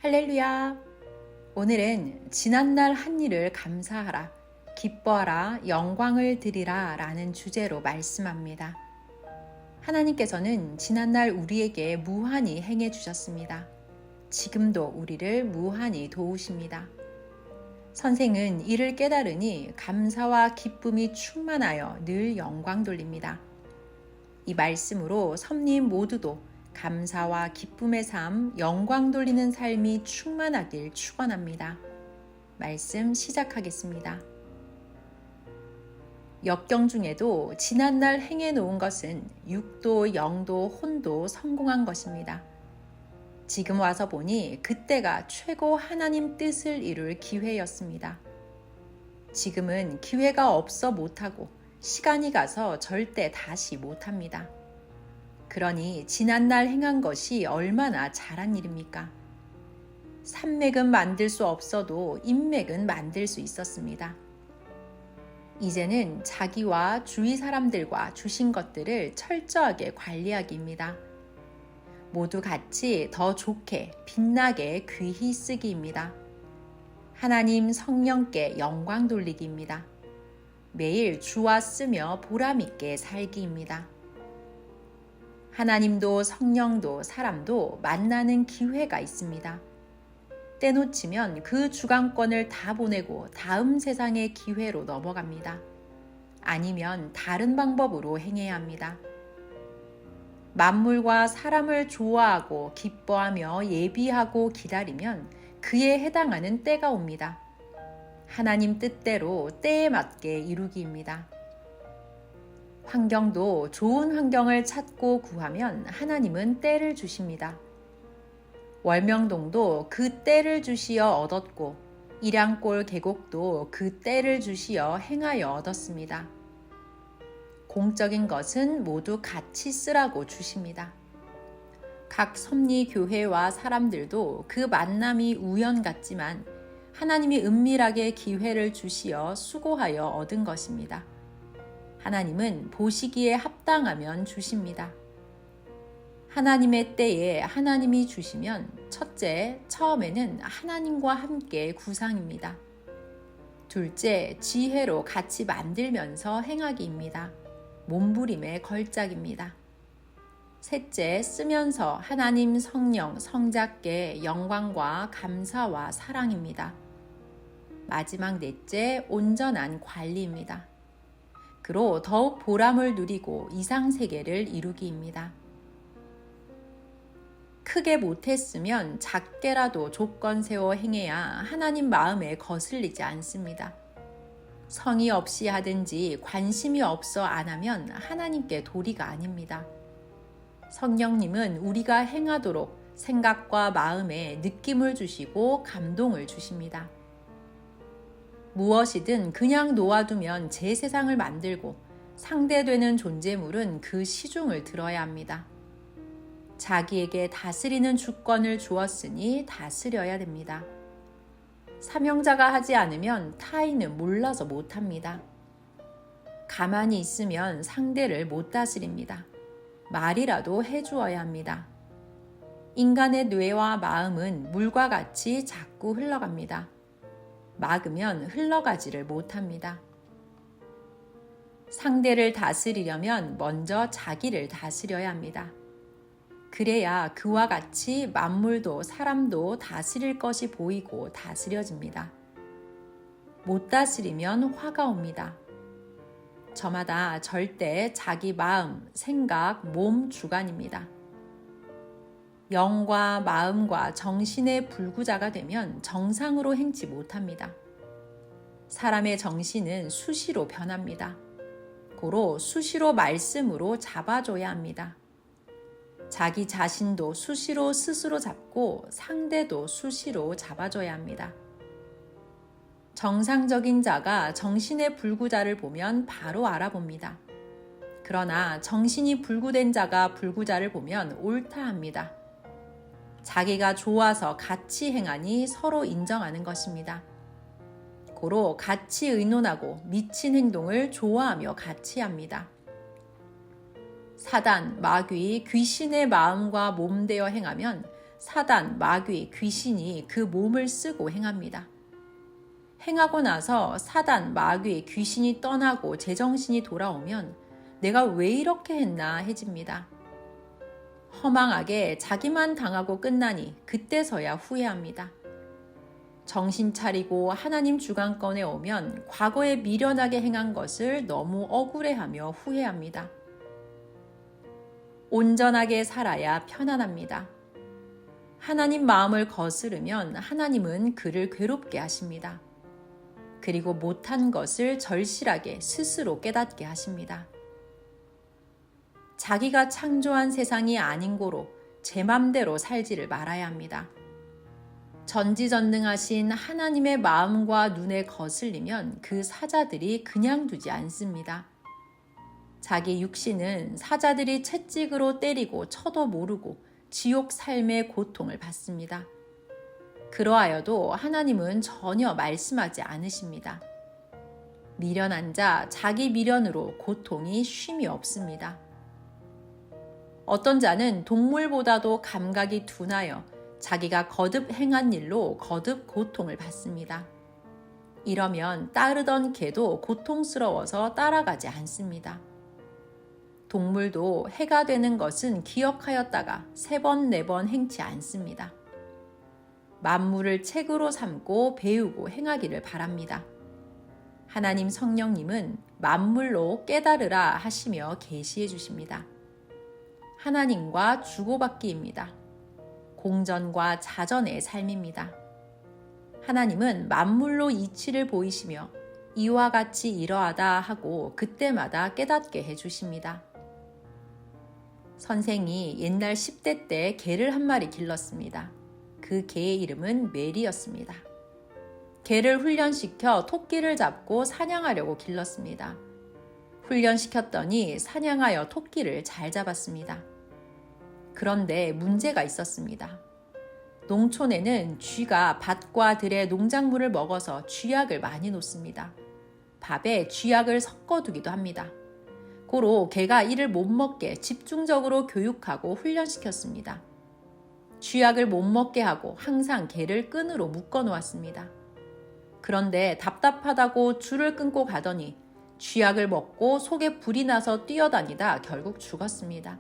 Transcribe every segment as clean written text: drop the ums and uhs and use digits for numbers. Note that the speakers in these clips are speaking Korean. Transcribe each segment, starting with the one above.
할렐루야! 오늘은 지난날 한 일을 감사하라, 기뻐하라, 영광을 드리라 라는 주제로 말씀합니다. 하나님께서는 지난날 우리에게 무한히 행해 주셨습니다. 지금도 우리를 무한히 도우십니다. 선생은 이를 깨달으니 감사와 기쁨이 충만하여 늘 영광 돌립니다. 이 말씀으로 섭님 모두도 감사와 기쁨의 삶, 영광 돌리는 삶이 충만하길 축원합니다. 말씀 시작하겠습니다. 역경 중에도 지난날 행해 놓은 것은 육도, 영도, 혼도 성공한 것입니다. 지금 와서 보니 그때가 최고 하나님 뜻을 이룰 기회였습니다. 지금은 기회가 없어 못하고 시간이 가서 절대 다시 못합니다. 그러니 지난날 행한 것이 얼마나 잘한 일입니까? 산맥은 만들 수 없어도 인맥은 만들 수 있었습니다. 이제는 자기와 주위 사람들과 주신 것들을 철저하게 관리하기입니다. 모두 같이 더 좋게 빛나게 귀히 쓰기입니다. 하나님 성령께 영광 돌리기입니다. 매일 주와 쓰며 보람있게 살기입니다. 하나님도 성령도 사람도 만나는 기회가 있습니다. 때놓치면 그 주관권을 다 보내고 다음 세상의 기회로 넘어갑니다. 아니면 다른 방법으로 행해야 합니다. 만물과 사람을 좋아하고 기뻐하며 예비하고 기다리면 그에 해당하는 때가 옵니다. 하나님 뜻대로 때에 맞게 이루기입니다. 환경도 좋은 환경을 찾고 구하면 하나님은 때를 주십니다. 월명동도 그 때를 주시어 얻었고 일양골 계곡도 그 때를 주시어 행하여 얻었습니다. 공적인 것은 모두 같이 쓰라고 주십니다. 각 섭리교회와 사람들도 그 만남이 우연 같지만 하나님이 은밀하게 기회를 주시어 수고하여 얻은 것입니다. 하나님은 보시기에 합당하면 주십니다. 하나님의 때에 하나님이 주시면 첫째, 처음에는 하나님과 함께 구상입니다. 둘째, 지혜로 같이 만들면서 행하기입니다. 몸부림의 걸작입니다. 셋째, 쓰면서 하나님 성령, 성자께 영광과 감사와 사랑입니다. 마지막 넷째, 온전한 관리입니다. 그로 더욱 보람을 누리고 이상세계를 이루기입니다. 크게 못했으면 작게라도 조건 세워 행해야 하나님 마음에 거슬리지 않습니다. 성의 없이 하든지 관심이 없어 안 하면 하나님께 도리가 아닙니다. 성령님은 우리가 행하도록 생각과 마음에 느낌을 주시고 감동을 주십니다. 무엇이든 그냥 놓아두면 제 세상을 만들고 상대되는 존재물은 그 시중을 들어야 합니다. 자기에게 다스리는 주권을 주었으니 다스려야 됩니다. 사명자가 하지 않으면 타인은 몰라서 못합니다. 가만히 있으면 상대를 못 다스립니다. 말이라도 해주어야 합니다. 인간의 뇌와 마음은 물과 같이 자꾸 흘러갑니다. 막으면 흘러가지를 못합니다. 상대를 다스리려면 먼저 자기를 다스려야 합니다. 그래야 그와 같이 만물도 사람도 다스릴 것이 보이고 다스려집니다. 못 다스리면 화가 옵니다. 저마다 절대 자기 마음, 생각, 몸 주관입니다. 영과 마음과 정신의 불구자가 되면 정상으로 행치 못합니다. 사람의 정신은 수시로 변합니다. 고로 수시로 말씀으로 잡아줘야 합니다. 자기 자신도 수시로 스스로 잡고 상대도 수시로 잡아줘야 합니다. 정상적인 자가 정신의 불구자를 보면 바로 알아봅니다. 그러나 정신이 불구된 자가 불구자를 보면 옳다 합니다. 자기가 좋아서 같이 행하니 서로 인정하는 것입니다. 고로 같이 의논하고 미친 행동을 좋아하며 같이 합니다. 사단, 마귀, 귀신의 마음과 몸되어 행하면 사단, 마귀, 귀신이 그 몸을 쓰고 행합니다. 행하고 나서 사단, 마귀, 귀신이 떠나고 제정신이 돌아오면 내가 왜 이렇게 했나 해집니다. 허망하게 자기만 당하고 끝나니 그때서야 후회합니다. 정신 차리고 하나님 주관권에 오면 과거에 미련하게 행한 것을 너무 억울해하며 후회합니다. 온전하게 살아야 편안합니다. 하나님 마음을 거스르면 하나님은 그를 괴롭게 하십니다. 그리고 못한 것을 절실하게 스스로 깨닫게 하십니다. 자기가 창조한 세상이 아닌 고로 제 맘대로 살지를 말아야 합니다. 전지전능하신 하나님의 마음과 눈에 거슬리면 그 사자들이 그냥 두지 않습니다. 자기 육신은 사자들이 채찍으로 때리고 쳐도 모르고 지옥 삶의 고통을 받습니다. 그러하여도 하나님은 전혀 말씀하지 않으십니다. 미련한 자 자기 미련으로 고통이 쉼이 없습니다. 어떤 자는 동물보다도 감각이 둔하여 자기가 거듭 행한 일로 거듭 고통을 받습니다. 이러면 따르던 개도 고통스러워서 따라가지 않습니다. 동물도 해가 되는 것은 기억하였다가 3번, 4번 행치 않습니다. 만물을 책으로 삼고 배우고 행하기를 바랍니다. 하나님 성령님은 만물로 깨달으라 하시며 계시해 주십니다. 하나님과 주고받기입니다. 공전과 자전의 삶입니다. 하나님은 만물로 이치를 보이시며 이와 같이 이러하다 하고 그때마다 깨닫게 해주십니다. 선생이 옛날 10대 때 개를 한 마리 길렀습니다. 그 개의 이름은 메리였습니다. 개를 훈련시켜 토끼를 잡고 사냥하려고 길렀습니다. 훈련시켰더니 사냥하여 토끼를 잘 잡았습니다. 그런데 문제가 있었습니다. 농촌에는 쥐가 밭과 들의 농작물을 먹어서 쥐약을 많이 놓습니다. 밥에 쥐약을 섞어두기도 합니다. 고로 개가 이를 못 먹게 집중적으로 교육하고 훈련시켰습니다. 쥐약을 못 먹게 하고 항상 개를 끈으로 묶어 놓았습니다. 그런데 답답하다고 줄을 끊고 가더니 쥐약을 먹고 속에 불이 나서 뛰어다니다 결국 죽었습니다.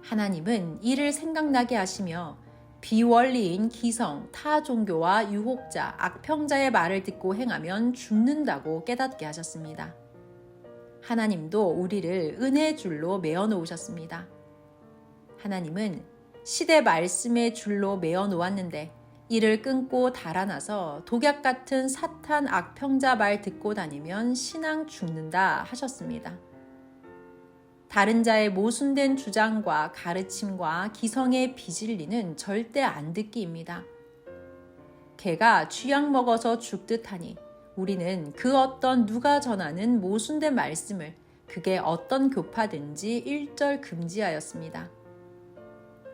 하나님은 이를 생각나게 하시며 비원리인 기성, 타 종교와 유혹자, 악평자의 말을 듣고 행하면 죽는다고 깨닫게 하셨습니다. 하나님도 우리를 은혜의 줄로 메어 놓으셨습니다. 하나님은 시대 말씀의 줄로 메어 놓았는데 이를 끊고 달아나서 독약 같은 사탄 악평자 말 듣고 다니면 신앙 죽는다 하셨습니다. 다른 자의 모순된 주장과 가르침과 기성의 비진리는 절대 안 듣기입니다. 개가 쥐약 먹어서 죽듯 하니 우리는 그 어떤 누가 전하는 모순된 말씀을 그게 어떤 교파든지 일절 금지하였습니다.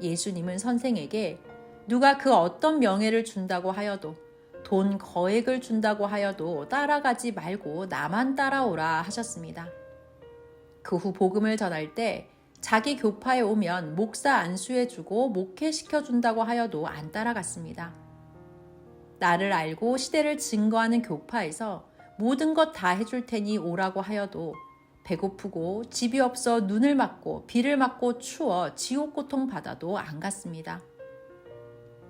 예수님은 선생에게 누가 그 어떤 명예를 준다고 하여도 돈 거액을 준다고 하여도 따라가지 말고 나만 따라오라 하셨습니다. 그 후 복음을 전할 때 자기 교파에 오면 목사 안수해주고 목회시켜준다고 하여도 안 따라갔습니다. 나를 알고 시대를 증거하는 교파에서 모든 것 다 해줄 테니 오라고 하여도 배고프고 집이 없어 눈을 맞고 비를 맞고 추워 지옥 고통 받아도 안 갔습니다.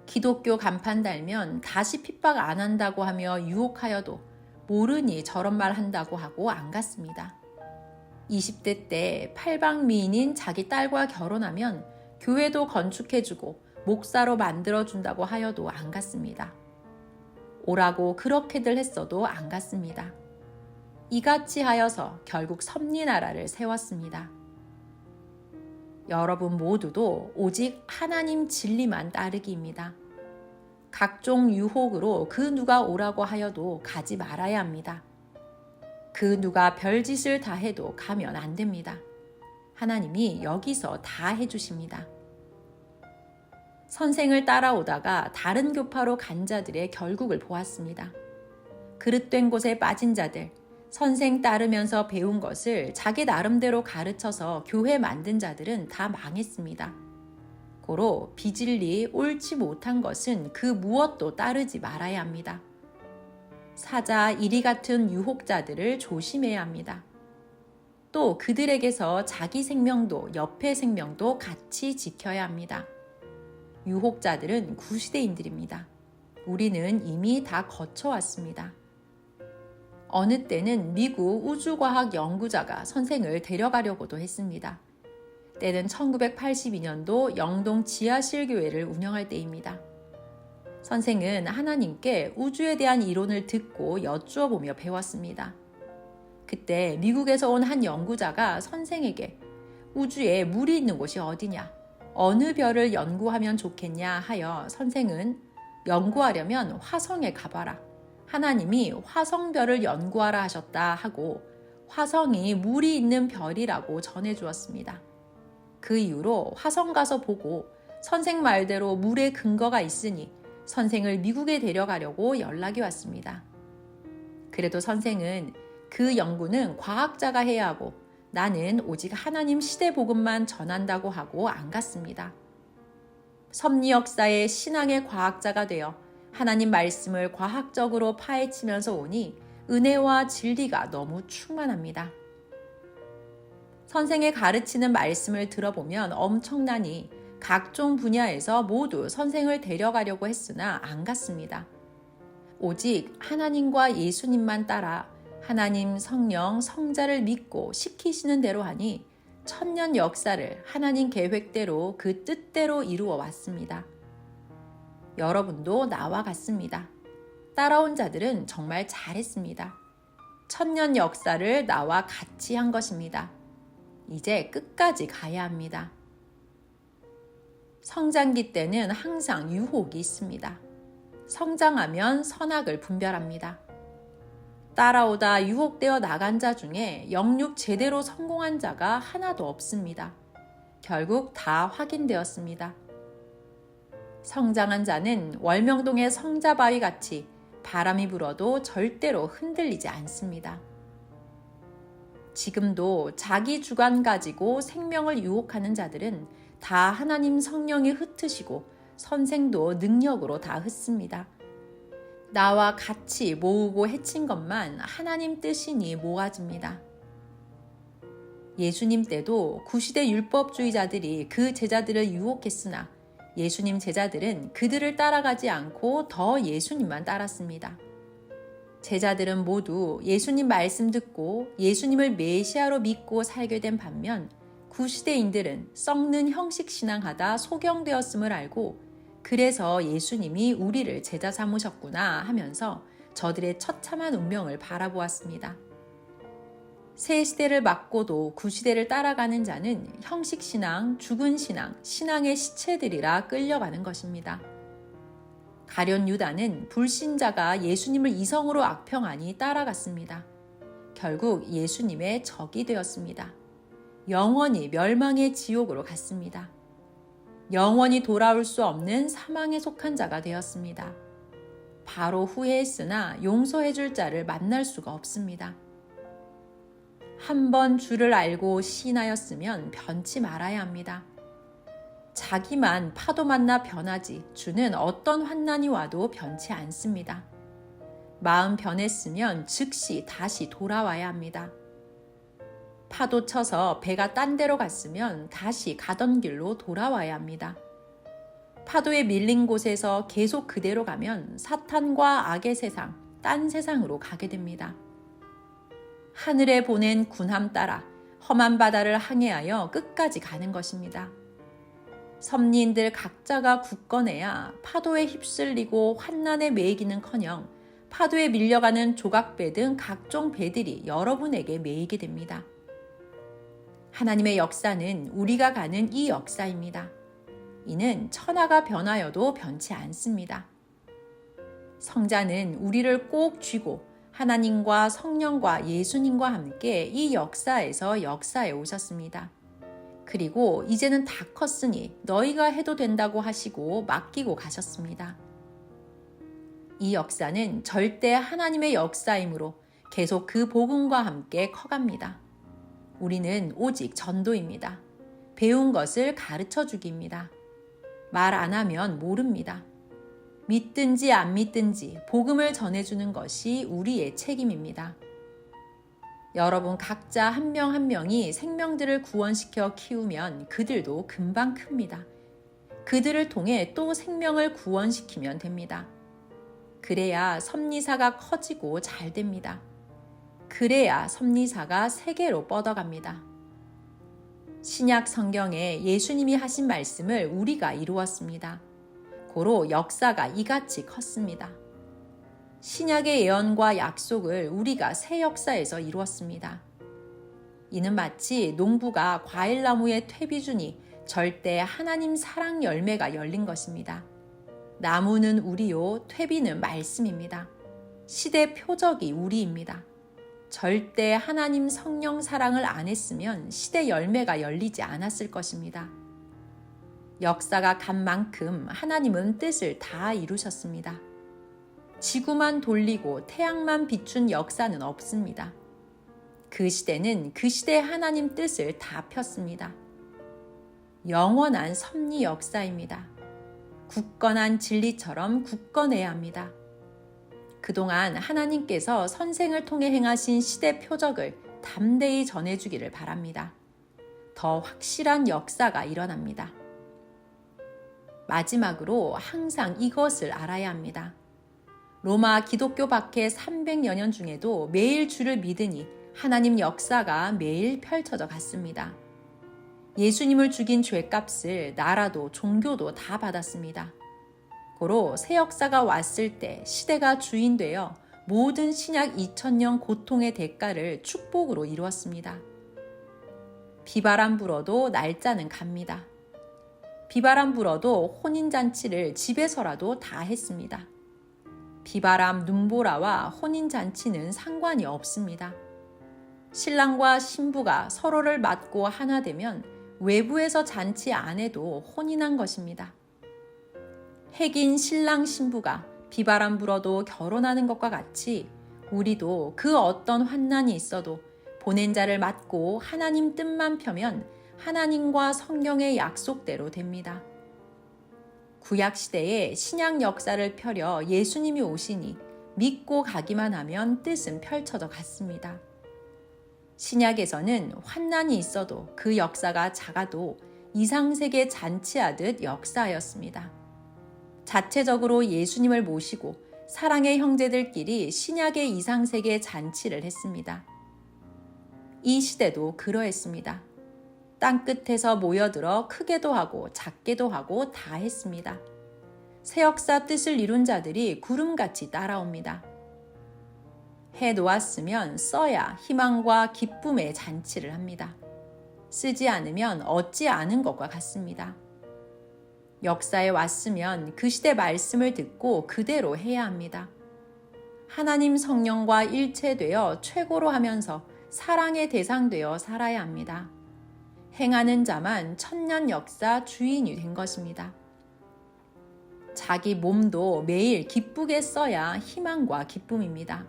기독교 간판 달면 다시 핍박 안 한다고 하며 유혹하여도 모르니 저런 말 한다고 하고 안 갔습니다. 20대 때 팔방미인인 자기 딸과 결혼하면 교회도 건축해주고 목사로 만들어준다고 하여도 안 갔습니다. 오라고 그렇게들 했어도 안 갔습니다. 이같이 하여서 결국 섭리나라를 세웠습니다. 여러분 모두도 오직 하나님 진리만 따르기입니다. 각종 유혹으로 그 누가 오라고 하여도 가지 말아야 합니다. 그 누가 별짓을 다 해도 가면 안 됩니다. 하나님이 여기서 다 해주십니다. 선생을 따라오다가 다른 교파로 간 자들의 결국을 보았습니다. 그릇된 곳에 빠진 자들, 선생 따르면서 배운 것을 자기 나름대로 가르쳐서 교회 만든 자들은 다 망했습니다. 고로 비질리 옳지 못한 것은 그 무엇도 따르지 말아야 합니다. 사자, 이리 같은 유혹자들을 조심해야 합니다. 또 그들에게서 자기 생명도 옆의 생명도 같이 지켜야 합니다. 유혹자들은 구시대인들입니다. 우리는 이미 다 거쳐왔습니다. 어느 때는 미국 우주과학 연구자가 선생을 데려가려고도 했습니다. 때는 1982년도 영동 지하실교회를 운영할 때입니다. 선생은 하나님께 우주에 대한 이론을 듣고 여쭈어 보며 배웠습니다. 그때 미국에서 온 한 연구자가 선생에게 우주에 물이 있는 곳이 어디냐, 어느 별을 연구하면 좋겠냐 하여 선생은 연구하려면 화성에 가봐라. 하나님이 화성별을 연구하라 하셨다 하고 화성이 물이 있는 별이라고 전해주었습니다. 그 이후로 화성 가서 보고 선생 말대로 물의 근거가 있으니 선생을 미국에 데려가려고 연락이 왔습니다. 그래도 선생은 그 연구는 과학자가 해야 하고 나는 오직 하나님 시대 복음만 전한다고 하고 안 갔습니다. 섭리 역사의 신앙의 과학자가 되어 하나님 말씀을 과학적으로 파헤치면서 오니 은혜와 진리가 너무 충만합니다. 선생의 가르치는 말씀을 들어보면 엄청나니 각종 분야에서 모두 선생을 데려가려고 했으나 안 갔습니다. 오직 하나님과 예수님만 따라 하나님, 성령, 성자를 믿고 시키시는 대로 하니 천년 역사를 하나님 계획대로 그 뜻대로 이루어 왔습니다. 여러분도 나와 같습니다. 따라온 자들은 정말 잘했습니다. 천년 역사를 나와 같이 한 것입니다. 이제 끝까지 가야 합니다. 성장기 때는 항상 유혹이 있습니다. 성장하면 선악을 분별합니다. 따라오다 유혹되어 나간 자 중에 영육 제대로 성공한 자가 하나도 없습니다. 결국 다 확인되었습니다. 성장한 자는 월명동의 성자바위 같이 바람이 불어도 절대로 흔들리지 않습니다. 지금도 자기 주관 가지고 생명을 유혹하는 자들은 다 하나님 성령이 흩으시고 선생도 능력으로 다 흩습니다. 나와 같이 모으고 해친 것만 하나님 뜻이니 모아집니다. 예수님 때도 구시대 율법주의자들이 그 제자들을 유혹했으나 예수님 제자들은 그들을 따라가지 않고 더 예수님만 따랐습니다. 제자들은 모두 예수님 말씀 듣고 예수님을 메시아로 믿고 살게 된 반면 구시대인들은 썩는 형식 신앙하다 소경되었음을 알고 그래서 예수님이 우리를 제자 삼으셨구나 하면서 저들의 처참한 운명을 바라보았습니다. 새 시대를 맞고도 구시대를 따라가는 자는 형식 신앙, 죽은 신앙, 신앙의 시체들이라 끌려가는 것입니다. 가룟 유다는 불신자가 예수님을 이성으로 악평하니 따라갔습니다. 결국 예수님의 적이 되었습니다. 영원히 멸망의 지옥으로 갔습니다. 영원히 돌아올 수 없는 사망에 속한 자가 되었습니다. 바로 후회했으나 용서해 줄 자를 만날 수가 없습니다. 한 번 주를 알고 시인하였으면 변치 말아야 합니다. 자기만 파도 만나 변하지 주는 어떤 환난이 와도 변치 않습니다. 마음 변했으면 즉시 다시 돌아와야 합니다. 파도 쳐서 배가 딴 데로 갔으면 다시 가던 길로 돌아와야 합니다. 파도에 밀린 곳에서 계속 그대로 가면 사탄과 악의 세상, 딴 세상으로 가게 됩니다. 하늘에 보낸 군함 따라 험한 바다를 항해하여 끝까지 가는 것입니다. 섭리인들 각자가 굳건해야 파도에 휩쓸리고 환난에 매이기는커녕 파도에 밀려가는 조각배 등 각종 배들이 여러분에게 매이게 됩니다. 하나님의 역사는 우리가 가는 이 역사입니다. 이는 천하가 변하여도 변치 않습니다. 성자는 우리를 꼭 쥐고 하나님과 성령과 예수님과 함께 이 역사에서 역사에 오셨습니다. 그리고 이제는 다 컸으니 너희가 해도 된다고 하시고 맡기고 가셨습니다. 이 역사는 절대 하나님의 역사이므로 계속 그 복음과 함께 커갑니다. 우리는 오직 전도입니다. 배운 것을 가르쳐 주기입니다. 말 안 하면 모릅니다. 믿든지 안 믿든지 복음을 전해주는 것이 우리의 책임입니다. 여러분 각자 한 명 한 명이 생명들을 구원시켜 키우면 그들도 금방 큽니다. 그들을 통해 또 생명을 구원시키면 됩니다. 그래야 섭리사가 커지고 잘 됩니다. 그래야 섭리사가 세계로 뻗어갑니다. 신약 성경에 예수님이 하신 말씀을 우리가 이루었습니다. 고로 역사가 이같이 컸습니다. 신약의 예언과 약속을 우리가 새 역사에서 이루었습니다. 이는 마치 농부가 과일나무에 퇴비주니 절대 하나님 사랑 열매가 열린 것입니다. 나무는 우리요, 퇴비는 말씀입니다. 시대 표적이 우리입니다. 절대 하나님 성령 사랑을 안 했으면 시대 열매가 열리지 않았을 것입니다. 역사가 간 만큼 하나님은 뜻을 다 이루셨습니다. 지구만 돌리고 태양만 비춘 역사는 없습니다. 그 시대는 그 시대의 하나님 뜻을 다 폈습니다. 영원한 섭리 역사입니다. 굳건한 진리처럼 굳건해야 합니다. 그동안 하나님께서 선생을 통해 행하신 시대 표적을 담대히 전해주기를 바랍니다. 더 확실한 역사가 일어납니다. 마지막으로 항상 이것을 알아야 합니다. 로마 기독교 박해 300여 년 중에도 매일 주를 믿으니 하나님 역사가 매일 펼쳐져 갔습니다. 예수님을 죽인 죄값을 나라도 종교도 다 받았습니다. 고로 새 역사가 왔을 때 시대가 주인되어 모든 신약 2000년 고통의 대가를 축복으로 이루었습니다. 비바람 불어도 날짜는 갑니다. 비바람 불어도 혼인잔치를 집에서라도 다 했습니다. 비바람, 눈보라와 혼인잔치는 상관이 없습니다. 신랑과 신부가 서로를 맞고 하나 되면 외부에서 잔치 안 해도 혼인한 것입니다. 핵인 신랑 신부가 비바람 불어도 결혼하는 것과 같이 우리도 그 어떤 환난이 있어도 보낸 자를 맞고 하나님 뜻만 펴면 하나님과 성경의 약속대로 됩니다. 구약시대에 신약 역사를 펴려 예수님이 오시니 믿고 가기만 하면 뜻은 펼쳐져 갔습니다. 신약에서는 환난이 있어도 그 역사가 작아도 이상세계 잔치하듯 역사하였습니다. 자체적으로 예수님을 모시고 사랑의 형제들끼리 신약의 이상세계 잔치를 했습니다. 이 시대도 그러했습니다. 땅끝에서 모여들어 크게도 하고 작게도 하고 다 했습니다. 새 역사 뜻을 이룬 자들이 구름같이 따라옵니다. 해 놓았으면 써야 희망과 기쁨의 잔치를 합니다. 쓰지 않으면 얻지 않은 것과 같습니다. 역사에 왔으면 그 시대 말씀을 듣고 그대로 해야 합니다. 하나님 성령과 일체되어 최고로 하면서 사랑의 대상되어 살아야 합니다. 행하는 자만 천년 역사 주인이 된 것입니다. 자기 몸도 매일 기쁘게 써야 희망과 기쁨입니다.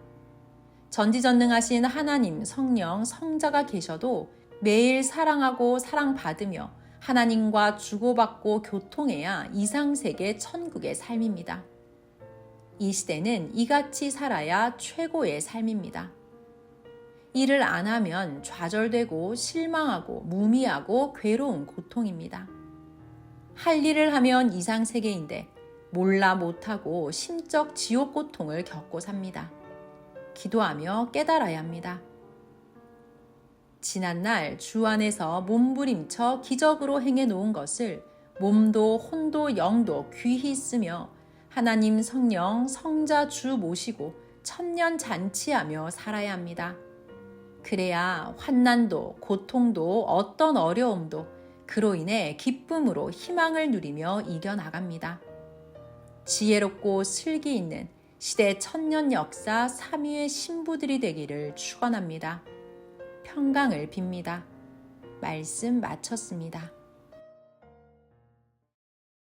전지전능하신 하나님 성령 성자가 계셔도 매일 사랑하고 사랑받으며 하나님과 주고받고 교통해야 이상세계 천국의 삶입니다. 이 시대는 이같이 살아야 최고의 삶입니다. 일을 안 하면 좌절되고 실망하고 무미하고 괴로운 고통입니다. 할 일을 하면 이상세계인데 몰라 못하고 심적 지옥 고통을 겪고 삽니다. 기도하며 깨달아야 합니다. 지난날 주 안에서 몸부림쳐 기적으로 행해 놓은 것을 몸도 혼도 영도 귀히 쓰며 하나님 성령 성자 주 모시고 천년 잔치하며 살아야 합니다. 그래야 환난도 고통도 어떤 어려움도 그로 인해 기쁨으로 희망을 누리며 이겨나갑니다. 지혜롭고 슬기 있는 시대 천년 역사 3위의 신부들이 되기를 축원합니다. 평강을 빕니다. 말씀 마쳤습니다.